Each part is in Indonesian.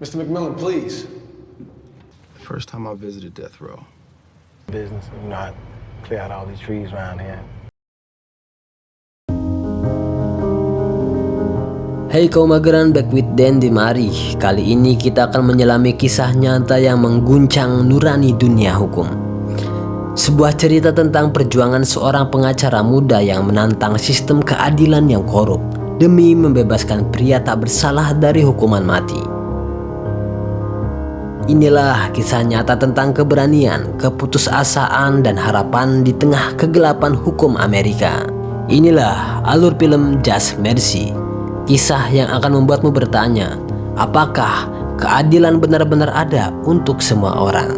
Mr. McMillan, please. First time I visited death row. Business, I clear out all these trees around here. Hey kaum mageran, back with Dandy Mari. Kali ini kita akan menyelami kisah nyata yang mengguncang nurani dunia hukum. Sebuah cerita tentang perjuangan seorang pengacara muda yang menantang sistem keadilan yang korup demi membebaskan pria tak bersalah dari hukuman mati. Inilah kisah nyata tentang keberanian, keputusasaan, dan harapan di tengah kegelapan hukum Amerika. Inilah alur film Just Mercy. Kisah yang akan membuatmu bertanya, apakah keadilan benar-benar ada untuk semua orang?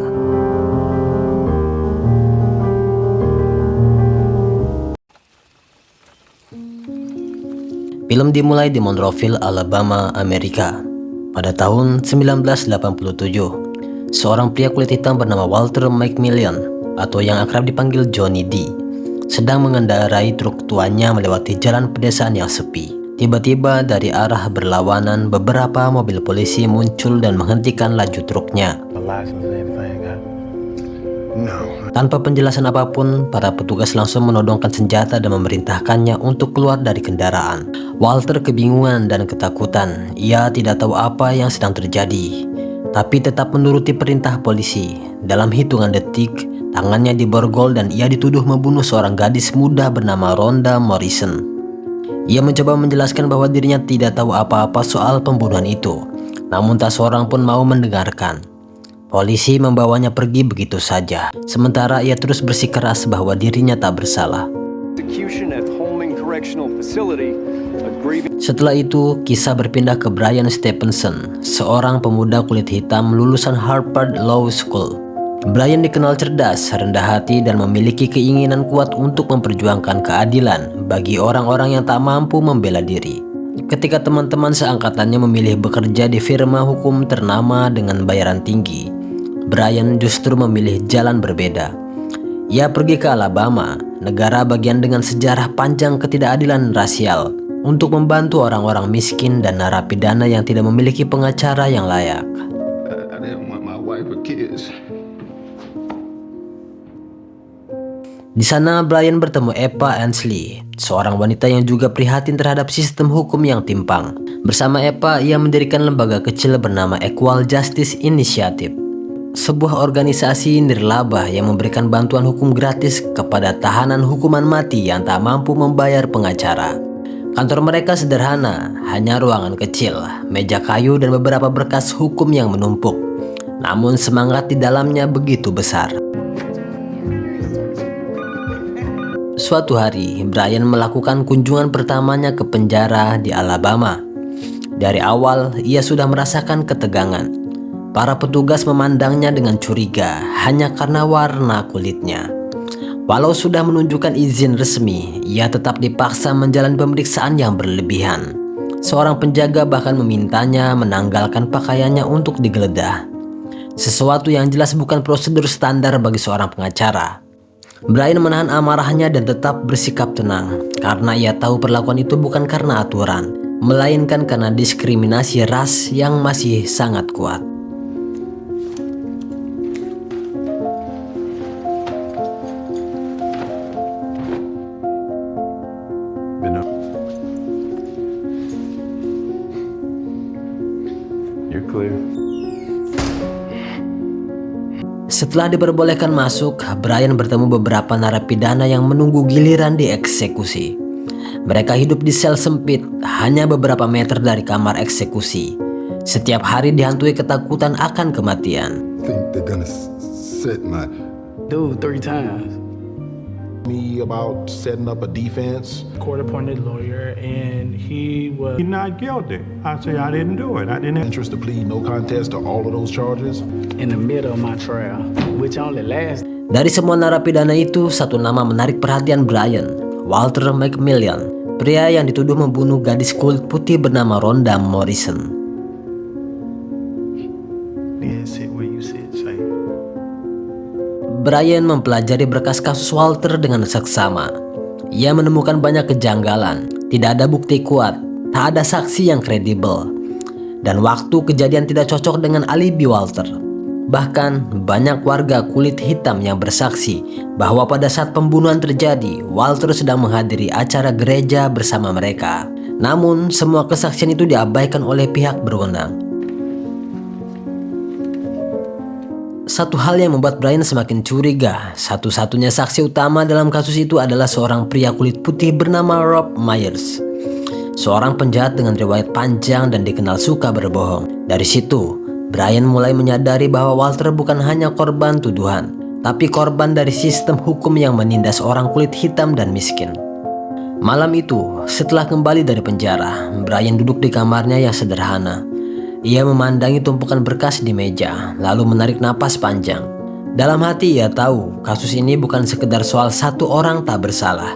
Film dimulai di Monroeville, Alabama, Amerika. Pada tahun 1987, seorang pria kulit hitam bernama Walter McMillan atau yang akrab dipanggil Johnny D sedang mengendarai truk tuanya melewati jalan pedesaan yang sepi. Tiba-tiba dari arah berlawanan beberapa mobil polisi muncul dan menghentikan laju truknya. Tanpa penjelasan apapun, para petugas langsung menodongkan senjata dan memerintahkannya untuk keluar dari kendaraan. Walter kebingungan dan ketakutan. Ia tidak tahu apa yang sedang terjadi, tapi tetap menuruti perintah polisi. Dalam hitungan detik, tangannya diborgol dan ia dituduh membunuh seorang gadis muda bernama Rhonda Morrison. Ia mencoba menjelaskan bahwa dirinya tidak tahu apa-apa soal pembunuhan itu, namun tak seorang pun mau mendengarkan. Polisi membawanya pergi begitu saja, sementara ia terus bersikeras bahwa dirinya tak bersalah. Setelah itu, kisah berpindah ke Brian Stephenson, seorang pemuda kulit hitam lulusan Harvard Law School. Brian dikenal cerdas, rendah hati, dan memiliki keinginan kuat untuk memperjuangkan keadilan bagi orang-orang yang tak mampu membela diri. Ketika teman-teman seangkatannya memilih bekerja di firma hukum ternama dengan bayaran tinggi, Brian justru memilih jalan berbeda. Ia pergi ke Alabama, negara bagian dengan sejarah panjang ketidakadilan rasial, untuk membantu orang-orang miskin dan narapidana yang tidak memiliki pengacara yang layak. Di sana Brian bertemu Eva Ansley, seorang wanita yang juga prihatin terhadap sistem hukum yang timpang. Bersama Eva, ia mendirikan lembaga kecil bernama Equal Justice Initiative, sebuah organisasi nirlaba yang memberikan bantuan hukum gratis kepada tahanan hukuman mati yang tak mampu membayar pengacara. Kantor mereka sederhana, hanya ruangan kecil, meja kayu, dan beberapa berkas hukum yang menumpuk. Namun semangat di dalamnya begitu besar. Suatu hari, Brian melakukan kunjungan pertamanya ke penjara di Alabama. Dari awal, ia sudah merasakan ketegangan. Para petugas memandangnya dengan curiga hanya karena warna kulitnya. Walau sudah menunjukkan izin resmi, ia tetap dipaksa menjalani pemeriksaan yang berlebihan. Seorang penjaga bahkan memintanya menanggalkan pakaiannya untuk digeledah. Sesuatu yang jelas bukan prosedur standar bagi seorang pengacara. Brian menahan amarahnya dan tetap bersikap tenang, karena ia tahu perlakuan itu bukan karena aturan, melainkan karena diskriminasi ras yang masih sangat kuat. Setelah diperbolehkan masuk, Brian bertemu beberapa narapidana yang menunggu giliran dieksekusi. Mereka hidup di sel sempit, hanya beberapa meter dari kamar eksekusi. Setiap hari dihantui ketakutan akan kematian. Dude, 3 times. Me about setting up a defense. Court-appointed lawyer, and he's not guilty. I say I didn't do it. I didn't. Interest to plead no contest to all of those charges. In the middle of my trial, which only lasts. Dari semua narapidana itu, satu nama menarik perhatian Brian, Walter McMillan, pria yang dituduh membunuh gadis kulit putih bernama Rhonda Morrison. Yeah, sit where you sit, say. Brian mempelajari berkas kasus Walter dengan seksama. Ia menemukan banyak kejanggalan, tidak ada bukti kuat, tak ada saksi yang kredibel. dan waktu kejadian tidak cocok dengan alibi Walter. Bahkan banyak warga kulit hitam yang bersaksi bahwa pada saat pembunuhan terjadi, Walter sedang menghadiri acara gereja bersama mereka. Namun semua kesaksian itu diabaikan oleh pihak berwenang. Satu hal yang membuat Brian semakin curiga, satu-satunya saksi utama dalam kasus itu adalah seorang pria kulit putih bernama Rob Myers. Seorang penjahat dengan riwayat panjang dan dikenal suka berbohong. Dari situ, Brian mulai menyadari bahwa Walter bukan hanya korban tuduhan, tapi korban dari sistem hukum yang menindas orang kulit hitam dan miskin. Malam itu, setelah kembali dari penjara, Brian duduk di kamarnya yang sederhana. Ia memandangi tumpukan berkas di meja, lalu menarik napas panjang. Dalam hati ia tahu, kasus ini bukan sekedar soal satu orang tak bersalah.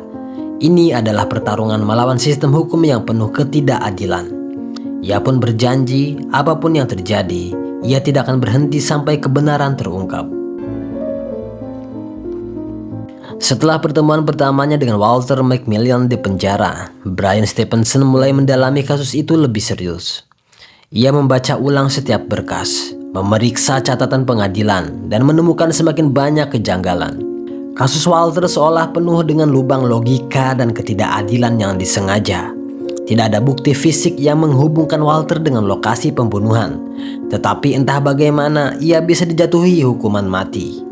Ini adalah pertarungan melawan sistem hukum yang penuh ketidakadilan. Ia pun berjanji, apapun yang terjadi, ia tidak akan berhenti sampai kebenaran terungkap. Setelah pertemuan pertamanya dengan Walter McMillian di penjara, Brian Stevenson mulai mendalami kasus itu lebih serius. Ia membaca ulang setiap berkas, memeriksa catatan pengadilan, dan menemukan semakin banyak kejanggalan. Kasus Walter seolah penuh dengan lubang logika dan ketidakadilan yang disengaja. Tidak ada bukti fisik yang menghubungkan Walter dengan lokasi pembunuhan, tetapi entah bagaimana ia bisa dijatuhi hukuman mati.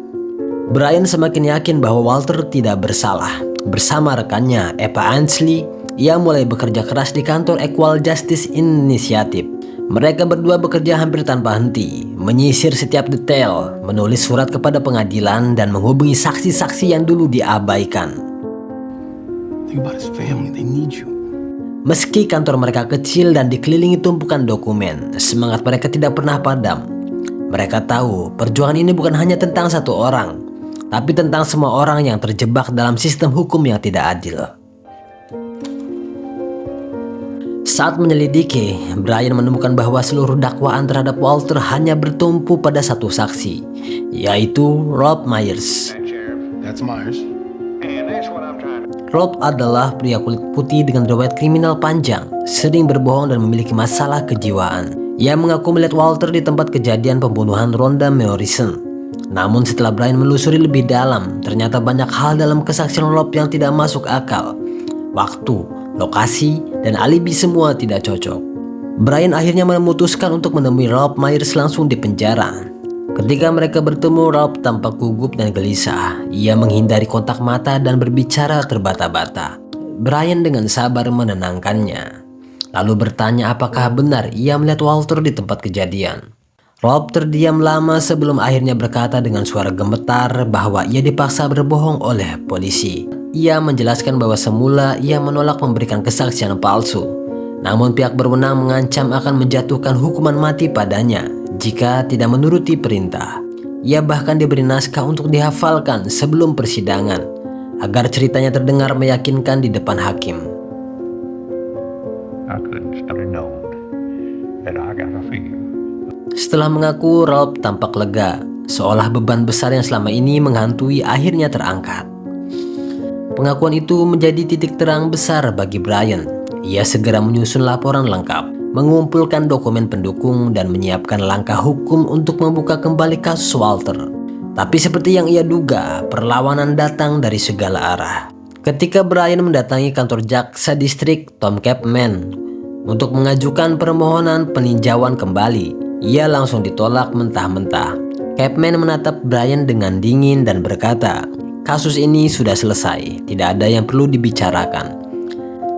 Brian semakin yakin bahwa Walter tidak bersalah. Bersama rekannya, Eva Ansley, ia mulai bekerja keras di kantor Equal Justice Initiative. Mereka berdua bekerja hampir tanpa henti, menyisir setiap detail, menulis surat kepada pengadilan, dan menghubungi saksi-saksi yang dulu diabaikan. Think about his family, they need you. Meski kantor mereka kecil dan dikelilingi tumpukan dokumen, semangat mereka tidak pernah padam. Mereka tahu perjuangan ini bukan hanya tentang satu orang, tapi tentang semua orang yang terjebak dalam sistem hukum yang tidak adil. Saat menyelidiki, Brian menemukan bahwa seluruh dakwaan terhadap Walter hanya bertumpu pada satu saksi, yaitu Rob Myers. That's Myers. Rob adalah pria kulit putih dengan riwayat kriminal panjang, sering berbohong dan memiliki masalah kejiwaan. Ia mengaku melihat Walter di tempat kejadian pembunuhan Rhonda Morrison. Namun setelah Brian menelusuri lebih dalam, ternyata banyak hal dalam kesaksian Rob yang tidak masuk akal. Waktu, lokasi, dan alibi semua tidak cocok. Brian akhirnya memutuskan untuk menemui Rob Myers langsung di penjara. Ketika mereka bertemu, Rob tampak gugup dan gelisah. Ia menghindari kontak mata dan berbicara terbata-bata. Brian dengan sabar menenangkannya, lalu bertanya apakah benar ia melihat Walter di tempat kejadian. Rob terdiam lama sebelum akhirnya berkata dengan suara gemetar bahwa ia dipaksa berbohong oleh polisi. Ia menjelaskan bahwa semula ia menolak memberikan kesaksian palsu, namun pihak berwenang mengancam akan menjatuhkan hukuman mati padanya jika tidak menuruti perintah. Ia bahkan diberi naskah untuk dihafalkan sebelum persidangan, agar ceritanya terdengar meyakinkan di depan hakim. I couldn't have known that I got a feel. Setelah mengaku, Rob tampak lega, seolah beban besar yang selama ini menghantui akhirnya terangkat. Pengakuan itu menjadi titik terang besar bagi Brian. Ia segera menyusun laporan lengkap, mengumpulkan dokumen pendukung, dan menyiapkan langkah hukum untuk membuka kembali kasus Walter. Tapi seperti yang ia duga, perlawanan datang dari segala arah. Ketika Brian mendatangi kantor jaksa distrik Tom Chapman untuk mengajukan permohonan peninjauan kembali, ia langsung ditolak mentah-mentah. Chapman menatap Brian dengan dingin dan berkata, "Kasus ini sudah selesai, tidak ada yang perlu dibicarakan."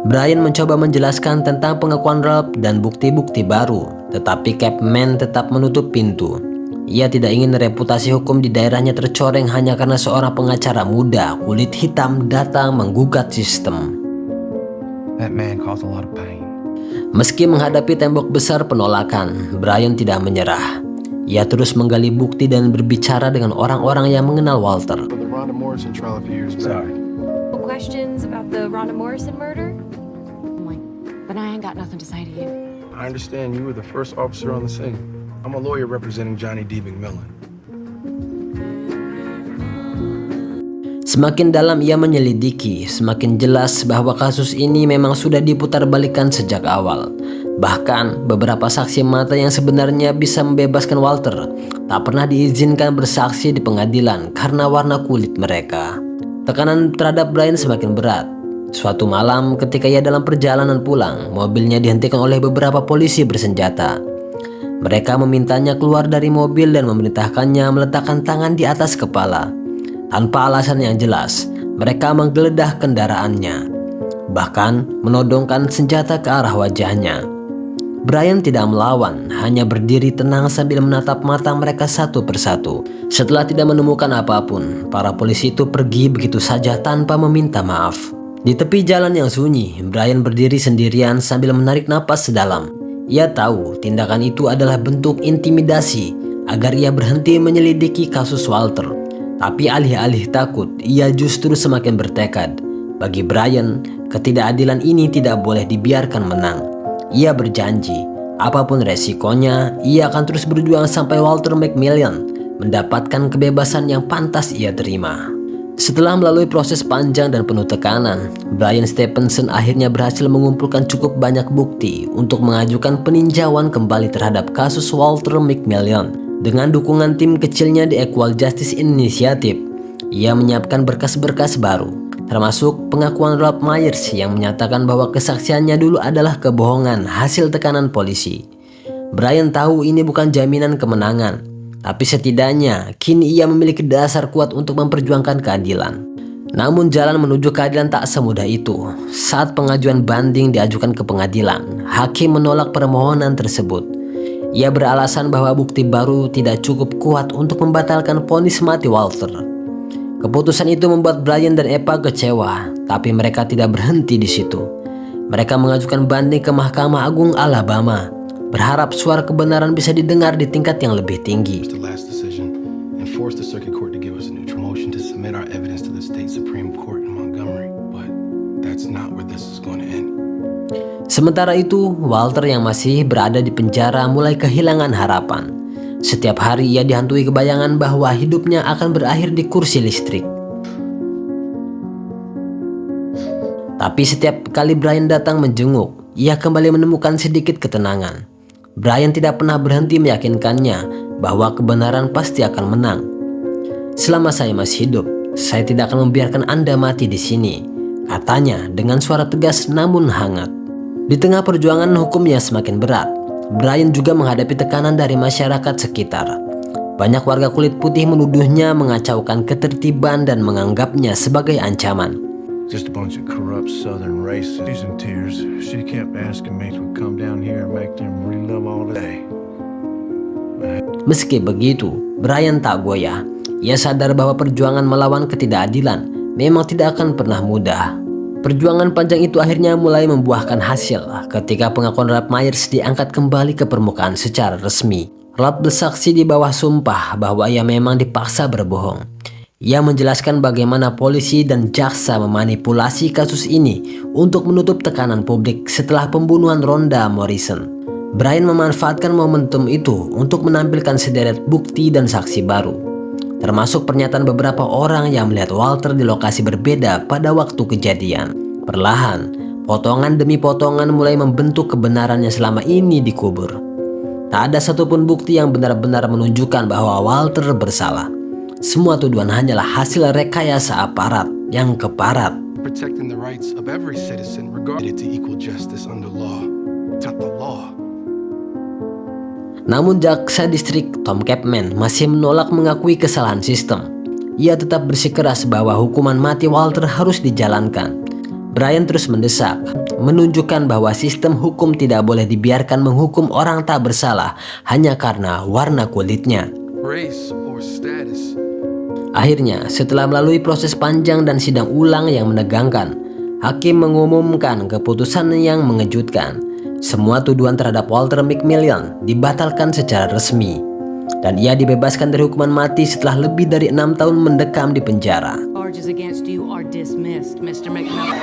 Brian mencoba menjelaskan tentang pengakuan Rob dan bukti-bukti baru, tetapi Chapman tetap menutup pintu. Ia tidak ingin reputasi hukum di daerahnya tercoreng hanya karena seorang pengacara muda kulit hitam datang menggugat sistem. That man caused a lot of pain. Meski menghadapi tembok besar penolakan, Brian tidak menyerah. Ia terus menggali bukti dan berbicara dengan orang-orang yang mengenal Walter. For the Rhonda Morrison trial a few years back. Sorry. Questions about the Rhonda Morrison murder? Then I ain't got nothing to say to you. I understand you were the first officer on the scene. I'm a lawyer representing Johnny D. McMillan. Semakin dalam ia menyelidiki, semakin jelas bahwa kasus ini memang sudah diputarbalikkan sejak awal. Bahkan beberapa saksi mata yang sebenarnya bisa membebaskan Walter tak pernah diizinkan bersaksi di pengadilan karena warna kulit mereka. Tekanan terhadap Brian semakin berat. Suatu malam ketika ia dalam perjalanan pulang, mobilnya dihentikan oleh beberapa polisi bersenjata. Mereka memintanya keluar dari mobil dan memerintahkannya meletakkan tangan di atas kepala. Tanpa alasan yang jelas, mereka menggeledah kendaraannya, bahkan menodongkan senjata ke arah wajahnya. Brian tidak melawan, hanya berdiri tenang sambil menatap mata mereka satu persatu. Setelah tidak menemukan apapun, para polisi itu pergi begitu saja tanpa meminta maaf. Di tepi jalan yang sunyi, Brian berdiri sendirian sambil menarik napas sedalam. Ia tahu tindakan itu adalah bentuk intimidasi agar ia berhenti menyelidiki kasus Walter. Tapi alih-alih takut, ia justru semakin bertekad. Bagi Brian, ketidakadilan ini tidak boleh dibiarkan menang. Ia berjanji, apapun resikonya, ia akan terus berjuang sampai Walter McMillian mendapatkan kebebasan yang pantas ia terima. Setelah melalui proses panjang dan penuh tekanan, Brian Stephenson akhirnya berhasil mengumpulkan cukup banyak bukti untuk mengajukan peninjauan kembali terhadap kasus Walter McMillian. Dengan dukungan tim kecilnya di Equal Justice Initiative, ia menyiapkan berkas-berkas baru, termasuk pengakuan Ralph Myers yang menyatakan bahwa kesaksiannya dulu adalah kebohongan hasil tekanan polisi. Brian tahu ini bukan jaminan kemenangan, tapi setidaknya kini ia memiliki dasar kuat untuk memperjuangkan keadilan. Namun jalan menuju keadilan tak semudah itu. Saat pengajuan banding diajukan ke pengadilan, hakim menolak permohonan tersebut. Ia beralasan bahwa bukti baru tidak cukup kuat untuk membatalkan vonis mati Walter. Keputusan itu membuat Brian dan Eva kecewa, tapi mereka tidak berhenti di situ. Mereka mengajukan banding ke Mahkamah Agung Alabama, berharap suara kebenaran bisa didengar di tingkat yang lebih tinggi. The last decision and forced the circuit court to give us a neutral motion to submit our evidence to the state supreme court in Montgomery, but that's not where this is going to end. Sementara itu, Walter yang masih berada di penjara mulai kehilangan harapan. Setiap hari ia dihantui kebayangan bahwa hidupnya akan berakhir di kursi listrik. Tapi setiap kali Brian datang menjenguk, ia kembali menemukan sedikit ketenangan. Brian tidak pernah berhenti meyakinkannya bahwa kebenaran pasti akan menang. "Selama saya masih hidup, saya tidak akan membiarkan Anda mati di sini," katanya dengan suara tegas namun hangat. Di tengah perjuangan hukumnya semakin berat, Brian juga menghadapi tekanan dari masyarakat sekitar. Banyak warga kulit putih menuduhnya mengacaukan ketertiban dan menganggapnya sebagai ancaman. Just a bunch of corrupt southern racists. She's in tears. She kept asking me to come down here and make them relive all day. Meski begitu, Brian tak goyah. Ia sadar bahwa perjuangan melawan ketidakadilan memang tidak akan pernah mudah. Perjuangan panjang itu akhirnya mulai membuahkan hasil ketika pengakuan Ralph Myers diangkat kembali ke permukaan secara resmi. Ralph bersaksi di bawah sumpah bahwa ia memang dipaksa berbohong. Ia menjelaskan bagaimana polisi dan jaksa memanipulasi kasus ini untuk menutup tekanan publik setelah pembunuhan Rhonda Morrison. Brian memanfaatkan momentum itu untuk menampilkan sederet bukti dan saksi baru, termasuk pernyataan beberapa orang yang melihat Walter di lokasi berbeda pada waktu kejadian. Perlahan, potongan demi potongan mulai membentuk kebenaran yang selama ini dikubur. Tak ada satupun bukti yang benar-benar menunjukkan bahwa Walter bersalah. Semua tuduhan hanyalah hasil rekayasa aparat yang keparat. Protecting the rights of every citizen regardless to equal justice under law. Not the law. Namun jaksa distrik Tom Chapman masih menolak mengakui kesalahan sistem. Ia tetap bersikeras bahwa hukuman mati Walter harus dijalankan. Brian terus mendesak, menunjukkan bahwa sistem hukum tidak boleh dibiarkan menghukum orang tak bersalah hanya karena warna kulitnya. Race or status. Akhirnya, setelah melalui proses panjang dan sidang ulang yang menegangkan, hakim mengumumkan keputusan yang mengejutkan. Semua tuduhan terhadap Walter McMillian dibatalkan secara resmi, dan ia dibebaskan dari hukuman mati setelah lebih dari 6 tahun mendekam di penjara. Charges against you are dismissed, Mr. McMillan.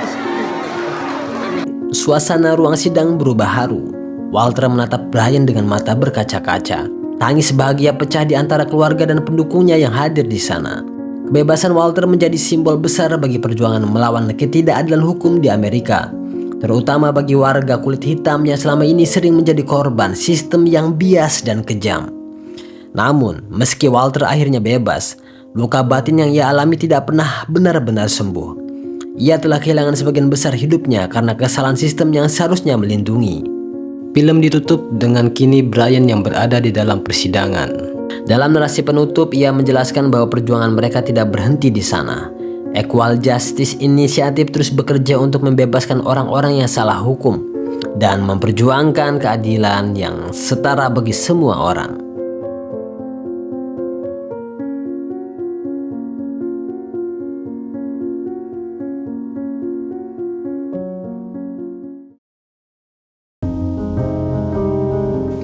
Suasana ruang sidang berubah haru. Walter menatap Brian dengan mata berkaca-kaca. Tangis bahagia pecah di antara keluarga dan pendukungnya yang hadir di sana. Kebebasan Walter menjadi simbol besar bagi perjuangan melawan ketidakadilan hukum di Amerika. terutama bagi warga kulit hitam yang selama ini sering menjadi korban sistem yang bias dan kejam. Namun, meski Walter akhirnya bebas, luka batin yang ia alami tidak pernah benar-benar sembuh. Ia telah kehilangan sebagian besar hidupnya karena kesalahan sistem yang seharusnya melindungi. Film ditutup dengan kini Brian yang berada di dalam persidangan. Dalam narasi penutup, ia menjelaskan bahwa perjuangan mereka tidak berhenti di sana. Equal Justice Initiative terus bekerja untuk membebaskan orang-orang yang salah hukum dan memperjuangkan keadilan yang setara bagi semua orang.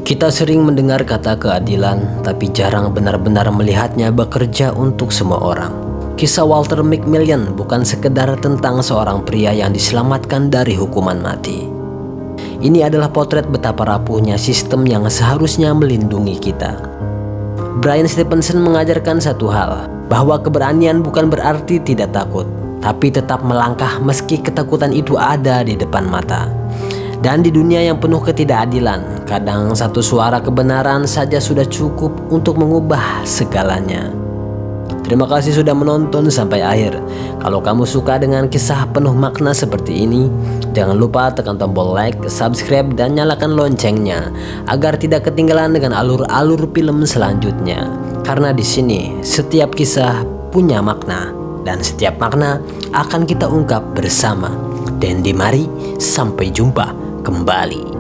Kita sering mendengar kata keadilan, tapi jarang benar-benar melihatnya bekerja untuk semua orang. Kisah Walter McMillian bukan sekedar tentang seorang pria yang diselamatkan dari hukuman mati. Ini adalah potret betapa rapuhnya sistem yang seharusnya melindungi kita. Bryan Stevenson mengajarkan satu hal, bahwa keberanian bukan berarti tidak takut, tapi tetap melangkah meski ketakutan itu ada di depan mata. Dan di dunia yang penuh ketidakadilan, kadang satu suara kebenaran saja sudah cukup untuk mengubah segalanya. Terima kasih sudah menonton sampai akhir. Kalau kamu suka dengan kisah penuh makna seperti ini, jangan lupa tekan tombol like, subscribe, dan nyalakan loncengnya agar tidak ketinggalan dengan alur-alur film selanjutnya. Karena di sini setiap kisah punya makna dan setiap makna akan kita ungkap bersama. Dan mari sampai jumpa kembali.